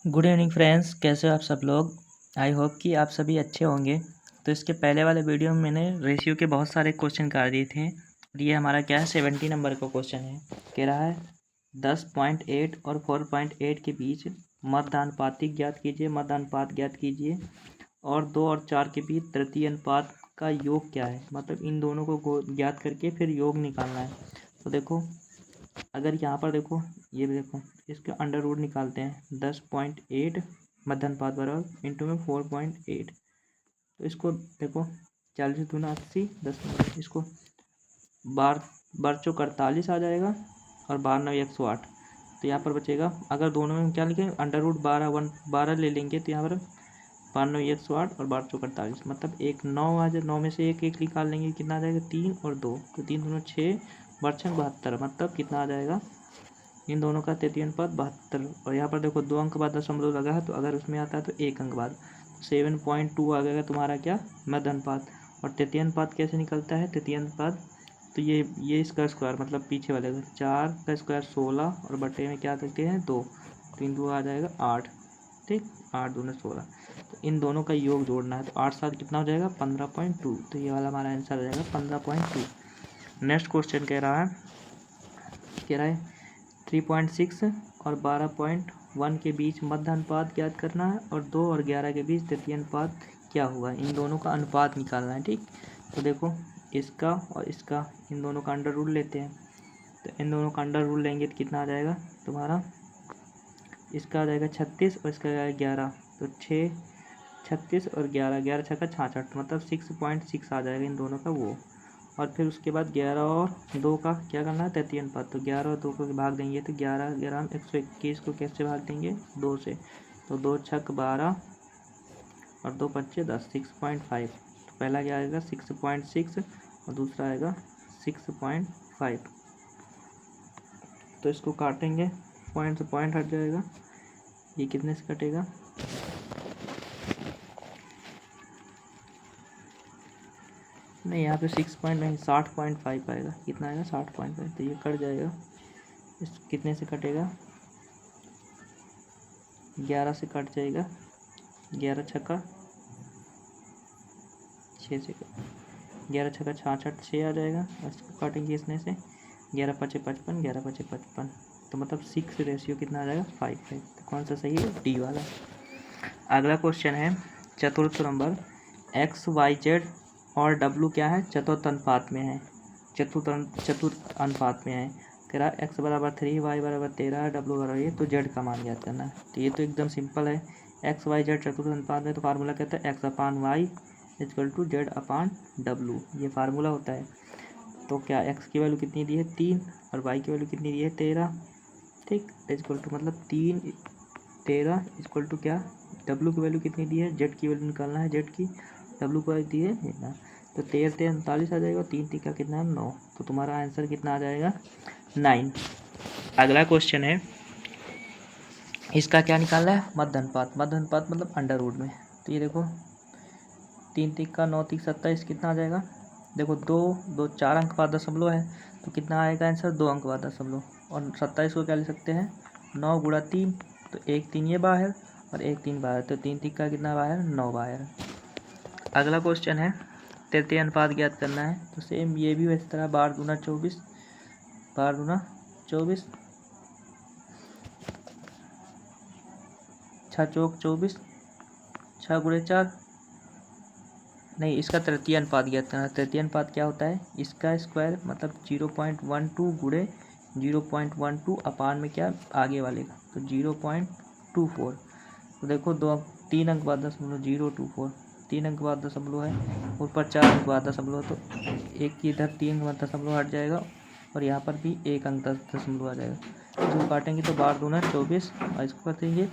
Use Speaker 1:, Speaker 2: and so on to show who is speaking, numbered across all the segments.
Speaker 1: Good evening friends, कैसे हो आप सब लोग। आई होप कि आप सभी अच्छे होंगे। तो इसके पहले वाले वीडियो में मैंने रेशियो के बहुत सारे क्वेश्चन कर दिए थे और ये हमारा क्या है 70 नंबर का क्वेश्चन है। कह रहा है 10.8 और 4.8 के बीच मध्य अनुपात ज्ञात कीजिए। मध्य अनुपात ज्ञात कीजिए और 2 और 4 के बीच तृतीय अनुपात का योग क्या है। मतलब इन दोनों को ज्ञात करके फिर योग निकालना है। तो देखो, अगर यहाँ पर देखो, ये देखो, इसका अंडर रूट निकालते हैं। 10.8 मध्य अनुपात बराबर इंटू में 4.8। तो इसको देखो, 40 दूना 80, 10 में इसको बार बार चौक 48 आ जाएगा और 12 9 108। तो यहाँ पर बचेगा, अगर दोनों में हम क्या लिखेंगे, अंडर रूट 12 ले लेंगे तो यहाँ पर 12 9 108 और 12 चौक 48, मतलब एक 9 आ जाए। 9 में से एक एक निकाल लेंगे, कितना आ जाएगा 3 और 2, तो 3 दूना 6, 12 72, मतलब कितना आ जाएगा इन दोनों का तृतीय अनुपात 72। और यहाँ पर देखो 2 अंक बाद दशमलव लगा है, तो अगर उसमें आता है तो 1 अंक बाद 7.2 आ गएगा तुम्हारा क्या, मध्य अनुपात। और तृतीय अनुपात कैसे निकलता है तृतीय अनुपात, तो ये इसका स्क्वायर, मतलब पीछे वाले का 4 का स्क्वायर 16 और बटे में क्या करते हैं 2, 3 2 आ जाएगा 8। ठीक, 8 दूना 16। तो इन दोनों का योग जोड़ना है, तो 8 7 कितना हो जाएगा 15.2। तो ये वाला हमारा आंसर हो जाएगा 15.2। नेक्स्ट क्वेश्चन कह रहा है 3.6 और 12.1 के बीच मध्य अनुपात ज्ञात करना है और 2 और 11 के बीच तृतीय अनुपात क्या हुआ, इन दोनों का अनुपात निकालना है। ठीक, तो देखो, इसका और इसका, इन दोनों का अंडर रूट लेते हैं। तो इन दोनों का अंडर रूट लेंगे तो कितना आ जाएगा तुम्हारा, इसका आ जाएगा 36 और इसका आ जाएगा 11। तो 6 36 और 11, 11 छक्का 66, मतलब 6.6 आ जाएगा इन दोनों का वो। और फिर उसके बाद 11 और 2 का क्या करना है तृतीय अनुपात। तो 11 और 2 को भाग देंगे, तो 11 11 121 को कैसे भाग देंगे 2 से। तो 2 छक 12 और 2 पंचे 10, 6.5। तो पहला क्या आएगा 6.6 और दूसरा आएगा 6.5। तो इसको काटेंगे, पॉइंट से पॉइंट हट जाएगा। ये कितने से कटेगा, नहीं यहाँ पे 6 पॉइंट नहीं 60.5 आएगा। कितना आएगा 60.5। तो ये कट जाएगा, इस कितने से कटेगा 11 से कट जाएगा। 11 छक्का 6 से 11 छक्का 66, 6 आ जाएगा। इसको काटेंगे इसमें से, 11 पचे 55, 11 पचे 55। तो मतलब 6 रेशियो कितना आ जाएगा 5 है। तो कौन सा सही है, डी वाला। अगला क्वेश्चन है चतुर्थ नंबर, एक्स वाई जेड और डब्लू क्या है चतुर्थ अनुपात में है। चतुर्थ अनुपात में है। कह रहा एक्स बराबर 3, वाई बराबर 13, डब्लू बराबर ये, तो जेड का मान ज्ञात करना है। तो ये तो एकदम सिंपल है। एक्स वाई जेड चतुर्थ अनुपात में, तो फार्मूला कहता है X upon Y equal to Z upon W, ये फार्मूला होता है। तो क्या एक्स की वैल्यू कितनी दी है 3 और वाई की वैल्यू कितनी दी है 13। ठीक, इक्वल टू मतलब 3 13 इक्वल टू क्या, डब्लू की वैल्यू कितनी दी है, जेड की वैल्यू निकालना है, जेड की डब्लू को दी है इतना। तो 13 13 39 आ जाएगा, 3 3 का कितना है 9। तो तुम्हारा आंसर कितना आ जाएगा 9। अगला क्वेश्चन है, इसका क्या निकालना है मध्य अनुपात। मध्य अनुपात मतलब अंडर रूट में। तो ये देखो 3 3 का 9 3 27, कितना आ जाएगा, देखो 2 2 4 अंक बाद दशमलव है, तो कितना आएगा आंसर 2 अंक बाद दशमलव। और 27 को क्या लिख सकते हैं 9 गुणा 3, तो 1 3 ये बाहर और 1 3 बाहर, तो 3 3 का कितना बाहर 9 बाहर। अगला क्वेश्चन है तृतीय अनुपात ज्ञात करना है। तो सेम ये भी इस तरह, 12 दूना 24, 12 दूना 24, 6 चौक 24, 6 गुणे 4, नहीं इसका तृतीय अनुपात ज्ञात करना है। तृतीय अनुपात क्या होता है, इसका स्क्वायर मतलब 0.12 गुणे 0.12 अपान में क्या आगे वाले का, तो 0.24। तो देखो 3 अंक बाद दशमलव 024, 3 अंक बाद दशमलव है, ऊपर 4 अंक बाद दशमलव, तो एक की इधर 3 अंक बाद दशमलव हट जाएगा और यहाँ पर भी 1 अंक दशमलव आ जाएगा। इसको काटेंगे तो 12 दूना 24 और इसको काटेंगे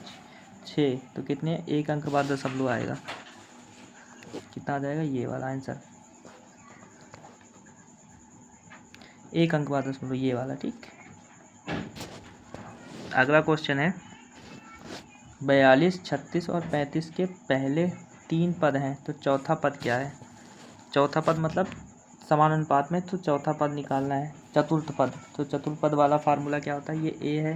Speaker 1: 6, तो कितने 1 अंक बाद दशमलव आएगा, कितना आ जाएगा ये वाला आंसर, 1 अंक बाद दशमलव ये वाला। ठीक, अगला क्वेश्चन है 42 36 और 35 के पहले 3 पद हैं, तो चौथा पद क्या है। चौथा पद मतलब समान अनुपात में, तो चौथा पद निकालना है चतुर्थ पद। तो चतुर्थ पद वाला फार्मूला क्या होता है, ये ए है,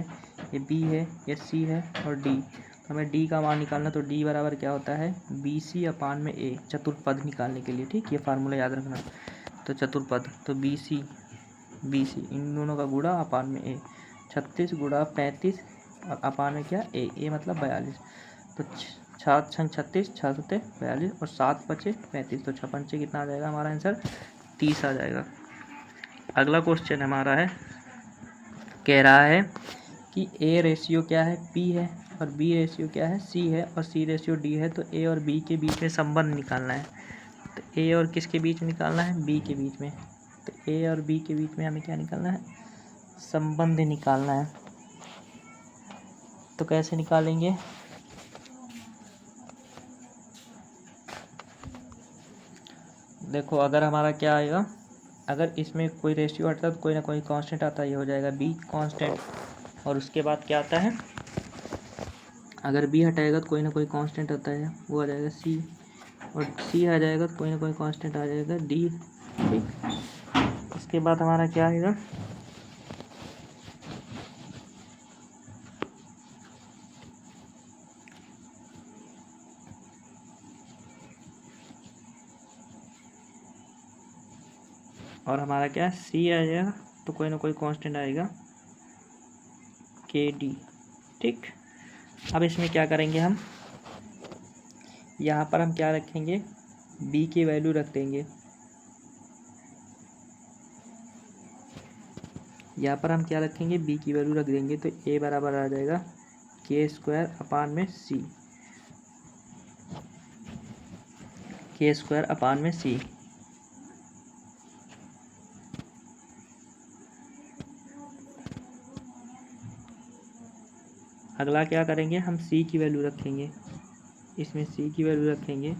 Speaker 1: ये बी है, ये सी है और डी। हमें डी का मान निकालना, तो डी बराबर क्या होता है BC अपान में A, चतुर्पद निकालने के लिए। ठीक, ये फार्मूला याद रखना। तो चतुर्पद, तो BC इन दोनों का गुणा अपान में A, 36 गुणा 35 और अपान में क्या A मतलब 42। तो 7 छंग 36, 6 सत्ते 42 और 7 बचे 35, तो 6 पंचे कितना आ जाएगा हमारा आंसर 30 आ जाएगा। अगला क्वेश्चन हमारा है, कह रहा है कि A रेशियो क्या है P है और B रेशियो क्या है C है और C रेशियो D है, तो A और B के बीच में संबंध निकालना है। तो A और किसके बीच में निकालना है, B के बीच में। तो A और B के बीच में हमें क्या निकालना है, संबंध निकालना है। तो कैसे निकालेंगे, देखो अगर हमारा क्या आएगा, अगर इसमें कोई रेशियो हटता है तो कोई ना कोई कांस्टेंट आता है, ये हो जाएगा B कांस्टेंट। और उसके बाद क्या आता है, अगर B हटाएगा तो कोई ना कोई कांस्टेंट आता है, वो आ जाएगा C। और C आ जाएगा तो कोई ना कोई कांस्टेंट आ जाएगा D। ठीक, उसके बाद हमारा क्या आएगा, और हमारा क्या C आ जाएगा तो कोई ना कोई कांस्टेंट आएगा KD। ठीक, अब इसमें क्या करेंगे हम, यहाँ पर हम क्या रखेंगे, B की वैल्यू रख देंगे। यहाँ पर हम क्या रखेंगे, B की वैल्यू रख देंगे, तो A बराबर आ जाएगा K² अपान में C, K² अपान में C। अगला क्या करेंगे, हम C की वैल्यू रखेंगे, इसमें C की वैल्यू रखेंगे,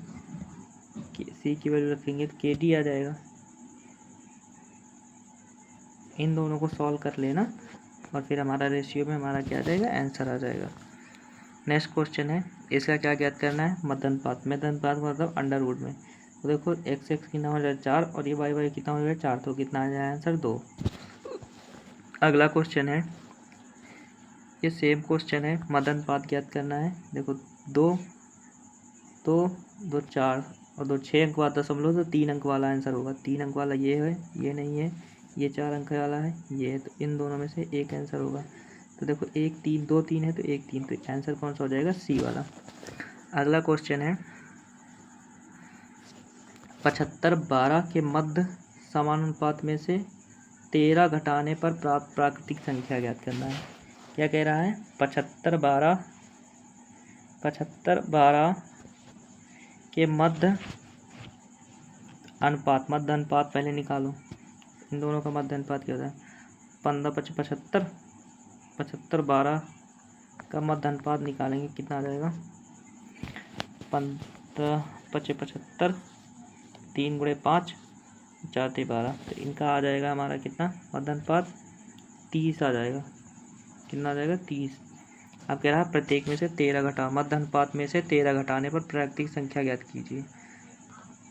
Speaker 1: C की वैल्यू रखेंगे तो KD आ जाएगा। इन दोनों को सॉल्व कर लेना और फिर हमारा रेशियो में हमारा क्या आ जाएगा, आंसर आ जाएगा। नेक्स्ट क्वेश्चन है, इसका क्या ज्ञात करना है, मध्यनुपात। मध्यनुपात मतलब अंडर रूट में। तो देखो x कितना हो जाएगा 4 और ये y कितना हो जाएगा 4, तो कितना आ जाएगा आंसर 2। अगला क्वेश्चन है, ये सेम क्वेश्चन है, मध्यनुपात ज्ञात करना है। देखो 2 2 4 और 2 6 अंक वाला दशमलव, तो 3 अंक वाला आंसर होगा। 3 अंक वाला ये है, ये नहीं है, ये 4 अंक वाला है, ये है, तो इन दोनों में से एक आंसर होगा। तो देखो 1 3 2 3 है तो 1 3, तो आंसर कौन सा हो जाएगा, C वाला। अगला क्वेश्चन है, 75 12 के मध्य समानुपात में से 13 घटाने पर प्राप्त प्राकृतिक संख्या ज्ञात करना है। क्या कह रहा है, 75 12 के मध्य अनुपात, मध्य अनुपात पहले निकालो, इन दोनों का मध्य अनुपात क्या होता है, 15 75 75 12 का मध्य अनुपात निकालेंगे, कितना आ जाएगा, 15 75 3 गुणे 5 4 ते 12, तो इनका आ जाएगा हमारा कितना मध्य अनुपात 30 आ जाएगा। कितना आ जाएगा 30। अब कह रहा है प्रत्येक में से 13 घटा, मध्य अनुपात में से 13 घटाने पर प्राकृतिक संख्या ज्ञात कीजिए।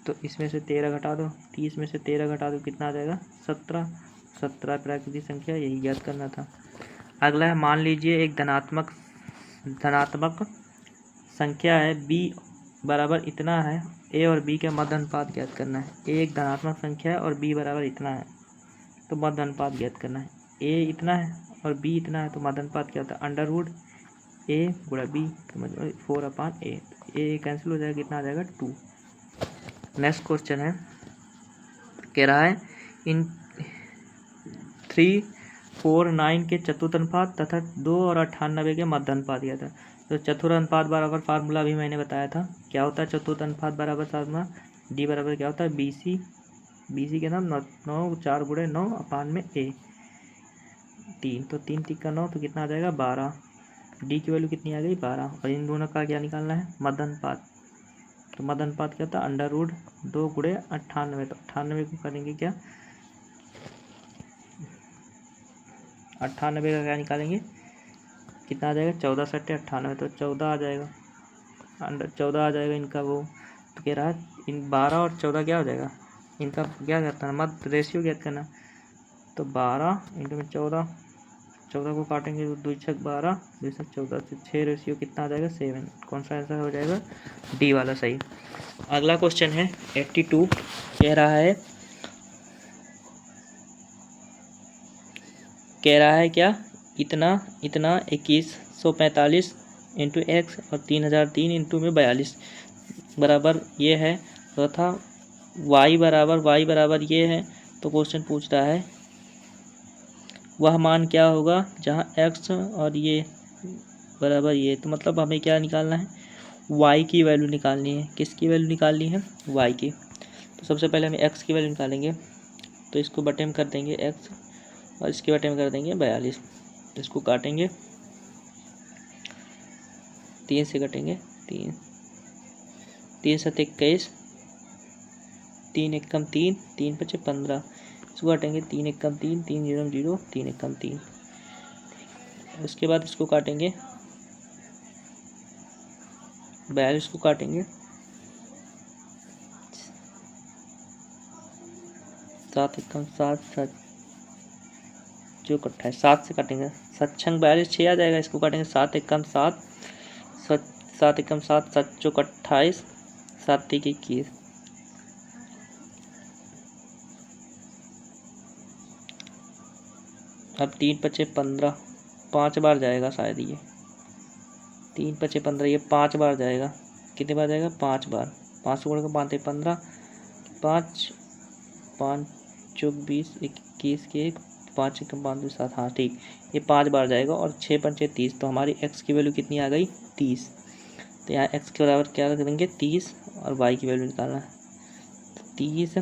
Speaker 1: तो इसमें से 13 घटा दो, 30 में से 13 घटा दो, कितना आ जाएगा 17। 17 प्राकृतिक संख्या, यही ज्ञात करना था। अगला है, मान लीजिए एक धनात्मक संख्या है B बराबर इतना है, A और B के मध्य अनुपात ज्ञात करना है। A एक धनात्मक संख्या है और B बराबर इतना है, तो मध्य अनुपात ज्ञात करना है। A इतना है और B इतना है, तो मध्य अनुपात क्या होता है, अंडर रूट A गुणा B, तो 4/A। A कैंसिल हो जाएगा, कितना आ जाएगा 2। नेक्स्ट क्वेश्चन है, कह रहा है इन 3 4 9 के चतुर्थ अनुपात तथा 2 और 98 के मध्य अनुपात दिया था। तो चतुर्थ अनुपात बराबर फार्मूला भी मैंने बताया था, क्या होता है चतुर्थ अनुपात बराबर फार्मूला, D बराबर क्या होता है BC के नाम 9 4 गुणे 9 अपान में A 3, तो 3 3 का 9, तो कितना आ जाएगा 12। D की वैल्यू कितनी आ गई 12, और इन दोनों का क्या निकालना है, मध्य अनुपात। तो मध्य अनुपात क्या होता है, अंडर रूट 2 गुणे 98, तो 98 को करेंगे क्या, 98 का क्या निकालेंगे, कितना आ जाएगा 14 सट्टे 98, तो 14 आ जाएगा, अंडर 14 आ जाएगा इनका वो। तो कह रहा है इन 12 और 14 क्या हो जाएगा, इनका क्या करना है, मध्य रेशियो ज्ञात करना। तो 12 इंटू में 14 14 को काटेंगे तो 2 छक 12, 2 छक 14 से 6 रेशियो कितना आ जाएगा 7। कौन सा आंसर हो जाएगा? डी वाला सही। अगला क्वेश्चन है 82, कह रहा है क्या? इतना 2145 इंटू एक्स और 3003 इंटू में 42 बराबर ये है तथा y बराबर ये है। तो क्वेश्चन पूछ रहा है वह मान क्या होगा जहाँ x और ये बराबर ये। तो मतलब हमें क्या निकालना है? y की वैल्यू निकालनी है। किसकी वैल्यू निकालनी है? y की। तो सबसे पहले हमें x की वैल्यू निकालेंगे। तो इसको बटे में कर देंगे x और इसके बटे में कर देंगे 42। इसको काटेंगे, 3 से कटेंगे, 3 7 21, 3 एकम 3, 3 5 15। इसको काटेंगे, 3 एकम 3, 3 0 0, 3 एकम 3। उसके बाद इसको काटेंगे, 42 को काटेंगे, 7 एकम 7, 7 जो कट्ठा है 7 से काटेंगे, 7 छंग 42 6 आ जाएगा। इसको काटेंगे, 7 एकम 7, 7 एकम 7, 7 चौक 28, 7 3 21। अब 3 5 15 5 बार जाएगा शायद ये। 3 5 15 ये 5 बार जाएगा। कितने बार जाएगा? 5 बार। 5 गुणा 5 15, 5 5 चौक 20, 21 के 1, 5 एकम 5 7। हाँ ठीक, ये 5 बार जाएगा और 6 पंचे 30। तो हमारी x की वैल्यू कितनी आ गई? 30। तो यहाँ x के बराबर क्या करेंगे? 30 और y की वैल्यू निकालना है। 30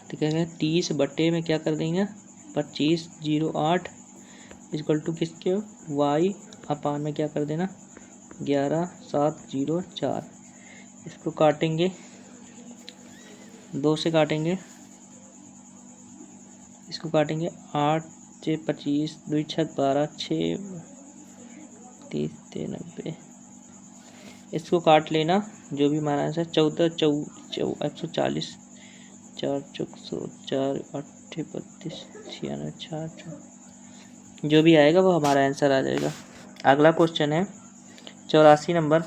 Speaker 1: तो क्या कहें, 30 बटे में क्या कर देंगे? 25 0 8 इक्वल टू किसके? y अपान में क्या कर देना? 11 7 0 4। इसको काटेंगे, 2 से काटेंगे, इसको काटेंगे, 8 6 25, 2 छक 12, 6 30 90। इसको काट लेना, जो भी हमारा आंसर 14 140, 4 चौक 100, 4 8 32, 96 4, जो भी आएगा वो हमारा आंसर आ जाएगा। अगला क्वेश्चन है 84 नंबर,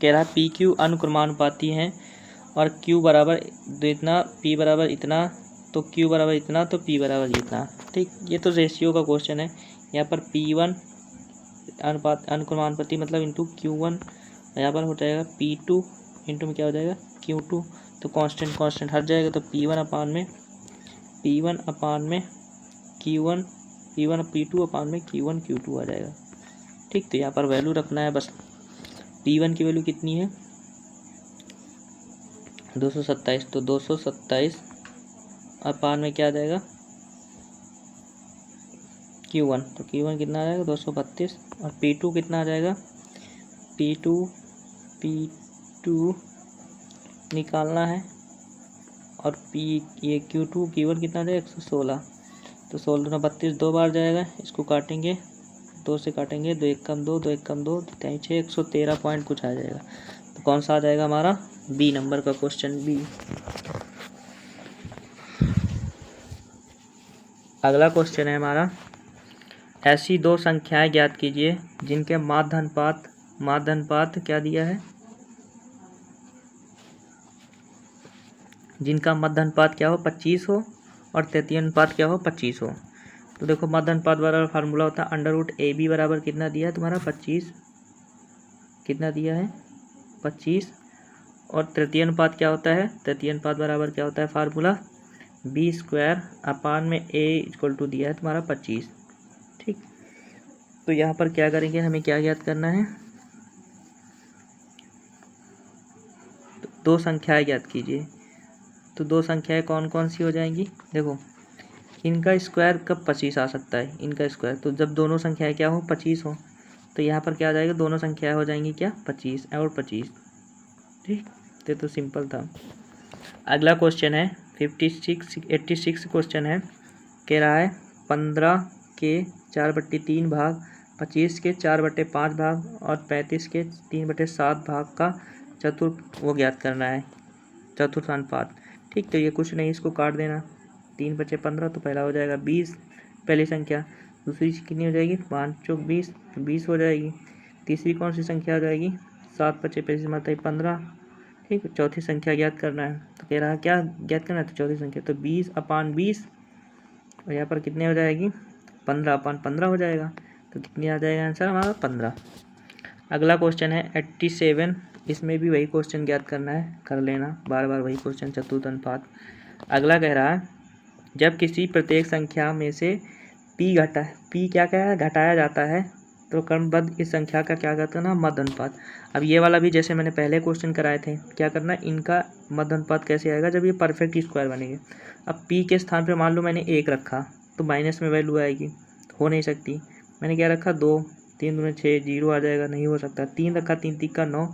Speaker 1: कह रहा है पी क्यू अनुक्रमानुपाती हैं और Q बराबर इतना, P बराबर इतना, तो Q बराबर इतना, तो P बराबर इतना। ठीक, ये तो रेशियो का क्वेश्चन है। यहाँ पर P1 अनुक्रमानुपाती मतलब इंटू Q1, यहाँ पर हो जाएगा P2 इंटू में क्या हो जाएगा? Q2। तो कांस्टेंट हट जाएगा। तो P1 अपान में Q1, P2 अपान में Q1 Q2 आ जाएगा। ठीक, तो यहाँ पर वैल्यू रखना है बस। P1 की वैल्यू कितनी है? 227। तो 227 अपान में क्या आ जाएगा? Q1। तो Q1 कितना आ जाएगा? 232। और P2 कितना आ जाएगा? P2 निकालना है। और ये Q1 कितना आ जाएगा? 116। तो 16 32 2 बार जाएगा। इसको काटेंगे, 2 से काटेंगे, 2 1 कम 2, 2 1 कम 2, 3 6 113 पॉइंट कुछ आ जाएगा। तो कौन सा आ जाएगा हमारा? बी नंबर का क्वेश्चन, बी। अगला क्वेश्चन है हमारा, ऐसी दो संख्याएं ज्ञात कीजिए जिनके माध्यानुपात क्या दिया है? जिनका माध्यानुपात क्या हो? 25 हो और तृतीय अनुपात क्या हो? 25 हो। तो देखो, माध्यानुपात बराबर फार्मूला होता है √AB बराबर कितना दिया है तुम्हारा? 25। कितना दिया है? 25। और तृतीय अनुपात क्या होता है? तृतीय अनुपात बराबर क्या होता है फार्मूला? B² अपान में A इक्वल टू दिया है तुम्हारा 25। ठीक, तो यहाँ पर क्या करेंगे? हमें क्या ज्ञात करना है? तो दो संख्याएं ज्ञात कीजिए। तो दो संख्याएं कौन कौन सी हो जाएंगी? देखो, इनका स्क्वायर कब 25 आ सकता है? इनका स्क्वायर तो जब दोनों संख्याएं क्या हो? 25 हो। तो यहाँ पर क्या आ जाएगा? दोनों संख्याएं हो जाएंगी क्या? 25 और 25। ठीक, तो सिंपल था। अगला क्वेश्चन है 86 क्वेश्चन है, कह रहा है 15 के 4/3 भाग, 25 के 4/5 भाग और 35 के 3/7 भाग का वो ज्ञात करना है, चतुर्थानुपात। ठीक, तो ये कुछ नहीं, इसको काट देना। 3 बचे 15, तो पहला हो जाएगा 20, पहली संख्या। दूसरी कितनी हो जाएगी, 5 चौक 20, तो 20 हो जाएगी। तीसरी कौन सी संख्या हो जाएगी, 7 पचे 25 मतलब 15। ठीक, चौथी संख्या ज्ञात करना है, तो कह रहा है क्या ज्ञात करना है, तो चौथी संख्या, तो 20/20 और यहाँ पर कितने हो जाएगी, 15/15 हो जाएगा। तो कितनी आ जाएगा आंसर हमारा, 15। अगला क्वेश्चन है 87। इसमें भी वही क्वेश्चन ज्ञात करना है, कर लेना बार बार वही क्वेश्चन, चतुर्थ अनुपात। अगला कह रहा है जब किसी प्रत्येक संख्या में से पी क्या है, घटाया जाता है, तो क्रमबद्ध इस संख्या का क्या करते हैं ना, मध्य अनुपात। अब ये वाला भी जैसे मैंने पहले क्वेश्चन कराए थे, क्या करना है, इनका मध्य अनुपात कैसे आएगा, जब ये परफेक्ट स्क्वायर बनेंगे। अब पी के स्थान पे मान लो मैंने 1 रखा, तो माइनस में वैल्यू आएगी, हो नहीं सकती। मैंने क्या रखा, 2, 3 दूनी 6, 0 आ जाएगा, नहीं हो सकता। 3 रखा, 3 3 का 9,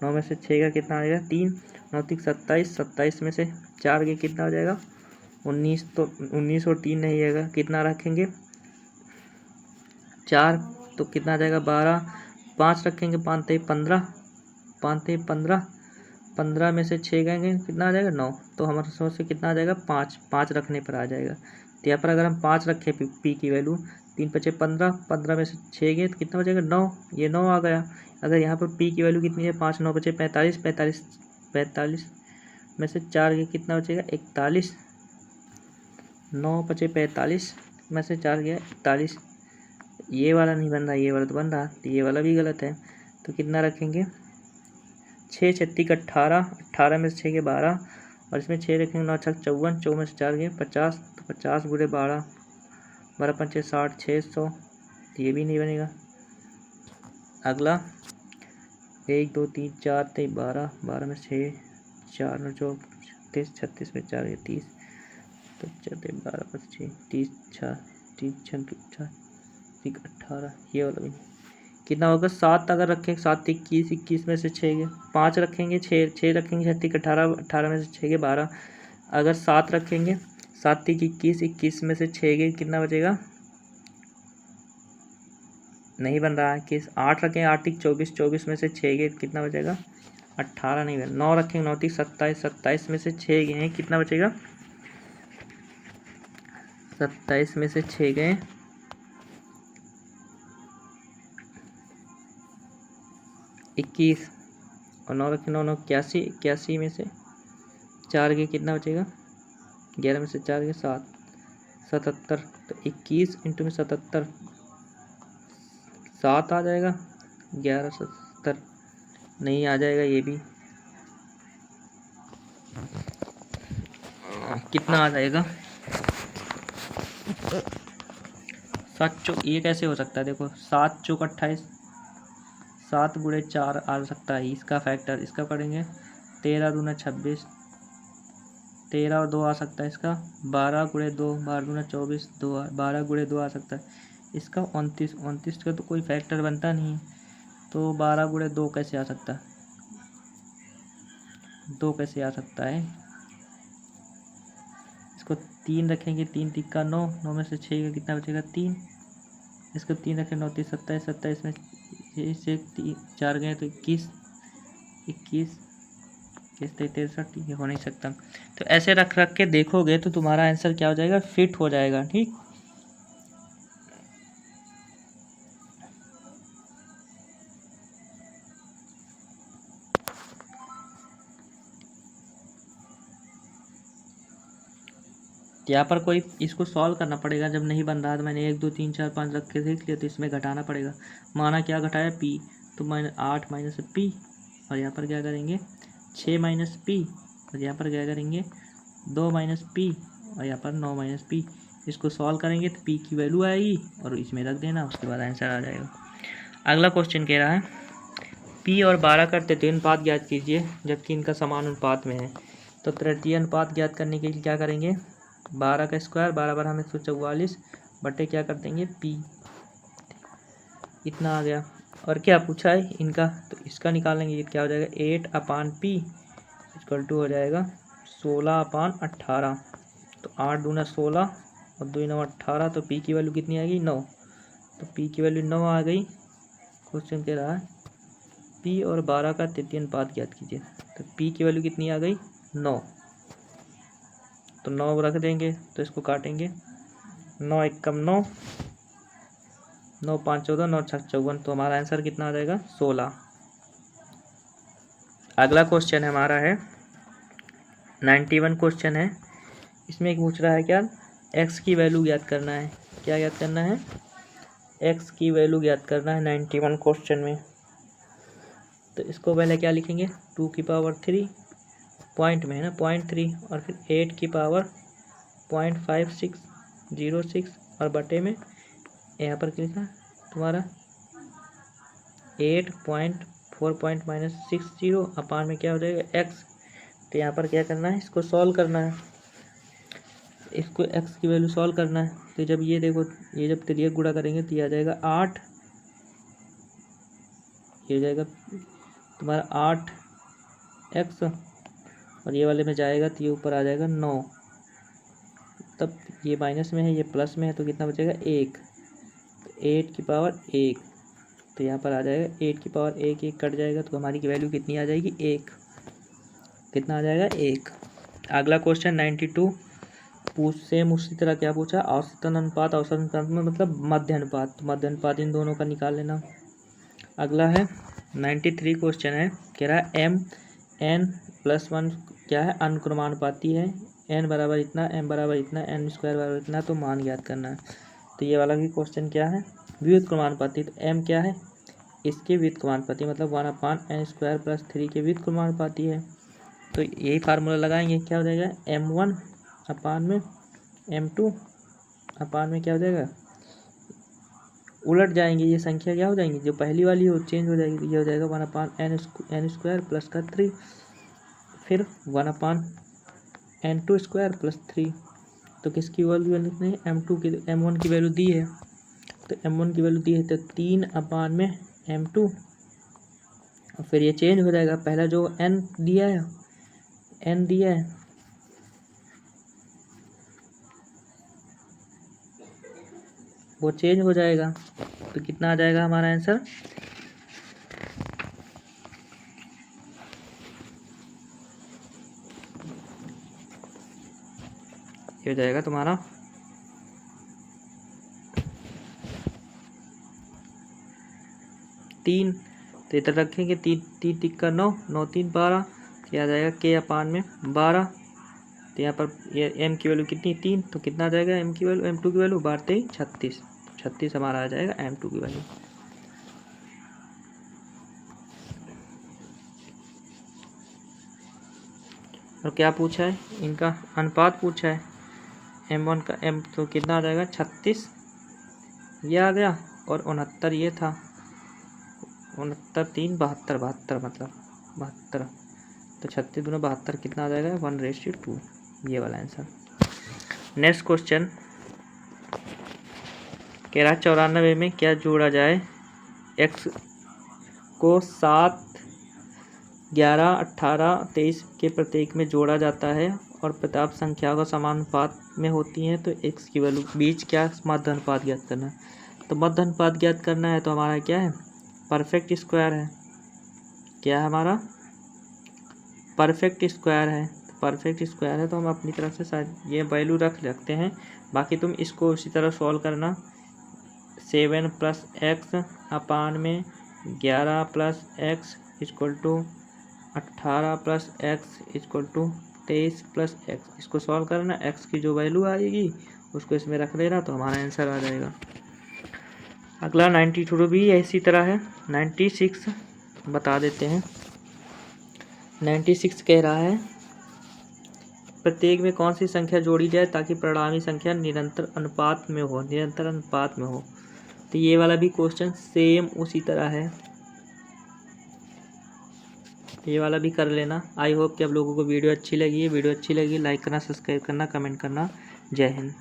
Speaker 1: 9 में से 6 का कितना आ जाएगा, 3, 9 3 27, 27 में से 4 के कितना हो जाएगा, 19। तो 19 और 3 नहीं आएगा, कितना रखेंगे, 4, तो कितना आ जाएगा, 12। 5 रखेंगे, 5 3 15, 5 3 15, 15 में से 6 गएंगे, कितना आ जाएगा, 9। तो हमारे सोच से कितना आ जाएगा, 5, 5 रखने पर आ जाएगा। तो यहाँ पर अगर हम 5 रखें पी की वैल्यू, 3 5 15, 15 में से 6 गए तो कितना बचेगा, 9। ये 9 आ गया। अगर यहाँ पर पी की वैल्यू कितनी है, 5 9 बचे 45, 45 45 में से 4 गए कितना बचेगा, 41। 9 बचे 45 में से 4 गया 41। ये वाला नहीं बन रहा, ये वाला तो बन रहा, तो ये वाला भी गलत है। तो कितना रखेंगे, 6 36 18, 18 में से 6 के 12, और इसमें 6 रखेंगे, 9 6 54, 4 में से 4 गए 50, तो 50 गुणे 12, 12 5 60, 600। ये भी नहीं बनेगा। अगला 1 2 3 4 3 12, 12 में 6, 4 में 4 36, 36 में 4 गए 30, तो 4 12 5 6 30, 30 6 18। ये वाला भी कितना होगा, 7 अगर रखें, 7 21, 21 में से 6 गए, 5 रखेंगे, 6 रखेंगे, 6 18, 18 में से 6 गए 12। अगर 7 रखेंगे, 7 21, 21 में से 6 गए, कितना बचेगा, नहीं बन रहा है। कि 8 रखें, 8 24, 24 में से 6 गए, कितना बचेगा, 18 नहीं बन। 9 रखेंगे, 9 27, 27 में से 6 गए हैं, कितना बचेगा, 27 में से 6 गए 21, और 9 रखें, 9 9 81, 81 में से 4 गए, कितना बचेगा, 11 में से 4 गए 7, 77। तो 21 इंटू में 77, 7 आ जाएगा, 11 77 नहीं आ जाएगा। ये भी कितना आ जाएगा, 7 चौक, ये कैसे हो सकता है, देखो 7 चौक 28, 7 गुणे 4 आ सकता है, इसका फैक्टर इसका पढ़ेंगे, 13 दूना 26, 13 और 2 आ सकता है इसका, 12 गुणे 2, 12 दूना 24, 2 12 गुणे 2 आ सकता है इसका, 29, 29 का तो कोई फैक्टर बनता नहीं है, तो 12 गुणे 2 कैसे आ सकता है, 2 कैसे आ सकता है। इसको 3 रखेंगे, 3 3 का 9, 9 में से 6 का कितना बचेगा, 3। इसको 3 रखें, 9 3 27, 27 में से 4 गए तो 21, 21 63, ये हो नहीं सकता। तो ऐसे रख रख के देखोगे तो तुम्हारा आंसर क्या हो जाएगा, फिट हो जाएगा। ठीक, यहाँ पर कोई इसको सॉल्व करना पड़ेगा। जब नहीं बन रहा तो मैंने 1 2 3 4 5 रख के देख लिया, तो इसमें घटाना पड़ेगा। माना क्या घटाया, पी, तो -8 माइनस पी, और यहाँ पर क्या करेंगे 6 माइनस पी, और यहाँ पर क्या करेंगे 2 माइनस पी, और यहाँ पर 9 माइनस पी। इसको सॉल्व करेंगे तो पी की वैल्यू आएगी और इसमें रख देना, उसके बाद आंसर आ जाएगा। अगला क्वेश्चन कह रहा है पी और 12 का तृतीय अनुपात ज्ञात कीजिए जबकि इनका समान अनुपात में है। तो तृतीय अनुपात ज्ञात करने के लिए क्या करेंगे, 12 का स्क्वायर 12 बार हम 144 बटे क्या कर देंगे पी, इतना आ गया। और क्या पूछा है इनका, तो इसका निकालेंगे, ये क्या हो जाएगा 8/p इक्वल टू हो जाएगा 16/18। तो 8 दूना 16 और 2 9 18, तो पी की वैल्यू कितनी आएगी 9। तो पी की वैल्यू 9 आ गई। क्वेश्चन कह रहा है पी और 12 का तृतीय अनुपात ज्ञात कीजिए। तो पी की वैल्यू कितनी आ गई 9, तो 9 रख देंगे, तो इसको काटेंगे 9 एकम 9, 9 5 14, 9 6 54। तो हमारा आंसर कितना आ जाएगा 16। अगला क्वेश्चन हमारा है 91 क्वेश्चन है। इसमें एक पूछ रहा है क्या, एक्स की वैल्यू ज्ञात करना है। क्या ज्ञात करना है, एक्स की वैल्यू ज्ञात करना है 91 क्वेश्चन में। तो इसको पहले क्या लिखेंगे, 2 की पावर 3 पॉइंट में है ना 0.3, और फिर 8 की पावर 0.5606 और बटे में यहाँ पर क्या लिखा तुम्हारा 8.4.-60 अपान में क्या हो जाएगा एक्स। तो यहाँ पर क्या करना है, इसको सॉल्व करना है, इसको एक्स की वैल्यू सॉल्व करना है। तो जब ये देखो, ये जब तिरियक गुणा करेंगे तो ये आ जाएगा 8, ये हो जाएगा तुम्हारा 8x, और ये वाले में जाएगा तो ये ऊपर आ जाएगा 9। तब ये माइनस में है, ये प्लस में है, तो कितना बचेगा 1। तो 8 की पावर 1, तो यहाँ पर आ जाएगा 8 की पावर 1, 1 कट जाएगा तो हमारी की वैल्यू कितनी आ जाएगी 1। कितना आ जाएगा 1। अगला क्वेश्चन 92 सेम उसी तरह क्या पूछा, औसतन अनुपात। औसतन अनुपात में मतलब मध्य अनुपात, तो मध्य अनुपात इन दोनों का निकाल लेना। अगला है 93 क्वेश्चन है, कह रहा है m(n+1) क्या है, अनुक्रमानुपाती है। n बराबर इतना, m बराबर इतना, n स्क्वायर बराबर इतना, तो मान ज्ञात करना है। तो ये वाला भी क्वेश्चन क्या है, व्युत्क्रमानुपाती। तो m क्या है, इसके व्युत्क्रमानुपाती मतलब 1/n² + 3 के व्युत्क्रमानुपाती है। तो यही फार्मूला लगाएंगे, क्या हो जाएगा m1 अपान में m2 अपान में क्या हो जाएगा, उलट जाएंगे ये संख्या, क्या हो जाएंगी, जो पहली वाली हो चेंज हो जाएगी। ये हो जाएगा 1/n² + का 3, फिर 1/n² + 3। तो किसकी वैल्यू लिखनी है, m2 की। m1 की वैल्यू दी है, तो m1 की वैल्यू दी है तो 3/m2, और फिर ये चेंज हो जाएगा। पहला जो n दिया है वो चेंज हो जाएगा। तो कितना आ जाएगा हमारा आंसर, ये हो जाएगा तुम्हारा 3। तो इधर रखेंगे 3 3 तिक्का 9, 9 3 12, क्या आ जाएगा k अपान में 12। तो यहाँ पर ये m की वैल्यू कितनी 3, तो कितना आ जाएगा m की वैल्यू, m2 की वैल्यू 12 36, 36 हमारा आ जाएगा m2 की वैल्यू। और क्या पूछा है, इनका अनुपात पूछा है। m1 का m तो कितना आ जाएगा 36 ये आ गया, और 69 ये था, 69 3 72, 72 मतलब 72। तो 36 दूना 72, कितना आ जाएगा 1/2, ये वाला आंसर। नेक्स्ट क्वेश्चन कह रहा 94 में क्या जोड़ा जाए, x को 7 11 18 23 के प्रत्येक में जोड़ा जाता है और प्रताप संख्याओं का समानुपात में होती हैं, तो x की वैल्यू बीच क्या मध्य अनुपात ज्ञात करना है। तो मध्य अनुपात ज्ञात करना है तो हमारा क्या है, परफेक्ट स्क्वायर है। क्या है हमारा, परफेक्ट स्क्वायर है। परफेक्ट स्क्वायर है तो हम अपनी तरफ से शायद ये वैल्यू रखते हैं। बाकी तुम इसको उसी तरह सॉल्व करना। 7 + x अपान में 11 + x = 18 + x = 23 + x। इसको सॉल्व करना, x की जो वैल्यू आएगी उसको इसमें रख देना तो हमारा आंसर आ जाएगा। अगला 92 भी इसी तरह है। 96 बता देते हैं। 96 कह रहा है प्रत्येक में कौन सी संख्या जोड़ी जाए ताकि परिणामी संख्या निरंतर अनुपात में हो, निरंतर अनुपात में हो। तो ये वाला भी क्वेश्चन सेम उसी तरह है, ये वाला भी कर लेना। आई होप कि आप लोगों को वीडियो अच्छी लगी है। वीडियो अच्छी लगी लाइक करना, सब्सक्राइब करना, कमेंट करना। जय हिंद।